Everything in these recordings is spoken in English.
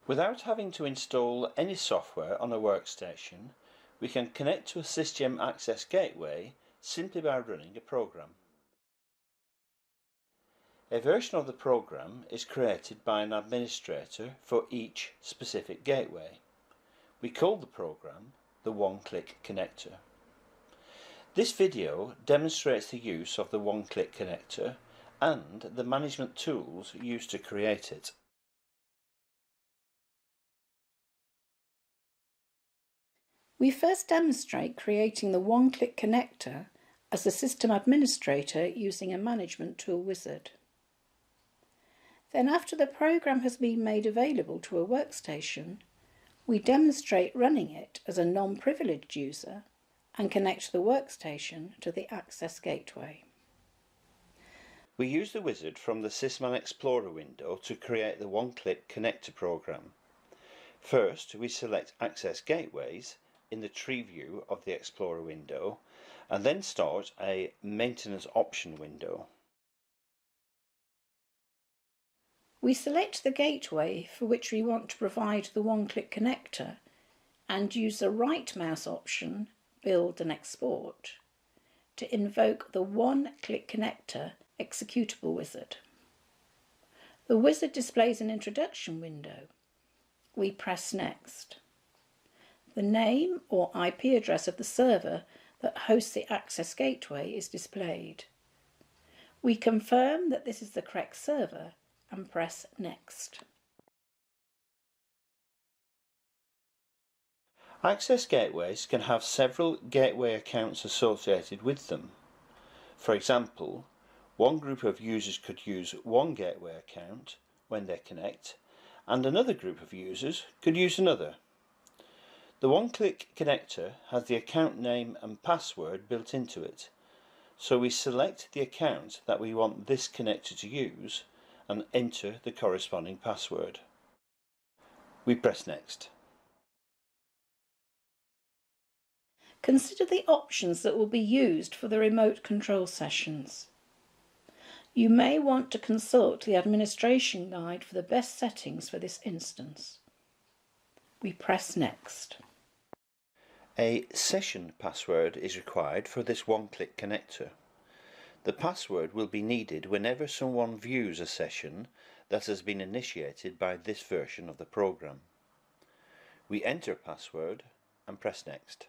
Without having to install any software on a workstation, we can connect to a Sysgem access gateway simply by running a program. A version of the program is created by an administrator for each specific gateway. We call the program the one-click connector. This video demonstrates the use of the one-click connector and the management tools used to create it. We first demonstrate creating the one-click connector as a system administrator using a management tool wizard. Then, after the program has been made available to a workstation, we demonstrate running it as a non-privileged user and connect the workstation to the access gateway. We use the wizard from the Sysman Explorer window to create the one-click connector program. First, we select Access Gateways in the tree view of the Explorer window and then start a Maintenance Option window. We select the gateway for which we want to provide the one-click connector and use the right mouse option, Build and Export, to invoke the one-click connector executable wizard. The wizard displays an introduction window. We press Next. The name or IP address of the server that hosts the access gateway is displayed. We confirm that this is the correct server and press Next. Access gateways can have several gateway accounts associated with them. For example, one group of users could use one gateway account when they connect, and another group of users could use another. The one-click connector has the account name and password built into it, so we select the account that we want this connector to use and enter the corresponding password. We press Next. Consider the options that will be used for the remote control sessions. You may want to consult the administration guide for the best settings for this instance. We press Next. A session password is required for this one-click connector. The password will be needed whenever someone views a session that has been initiated by this version of the program. We enter password and press Next.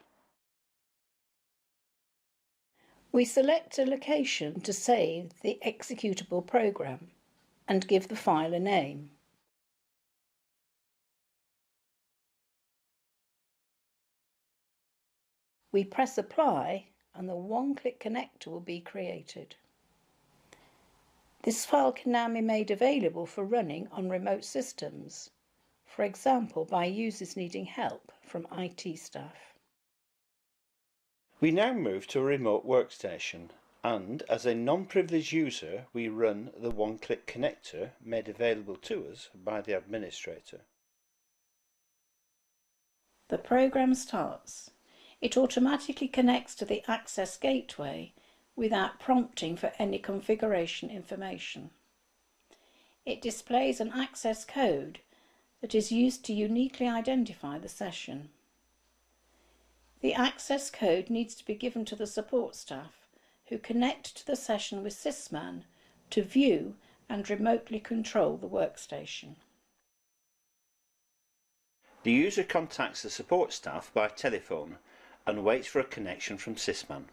We select a location to save the executable program and give the file a name. We press Apply and the one-click connector will be created. This file can now be made available for running on remote systems, for example by users needing help from IT staff. We now move to a remote workstation, and as a non-privileged user we run the one-click connector made available to us by the administrator. The program starts. It automatically connects to the access gateway without prompting for any configuration information. It displays an access code that is used to uniquely identify the session. The access code needs to be given to the support staff who connect to the session with Sysman to view and remotely control the workstation. The user contacts the support staff by telephone and waits for a connection from Sysman.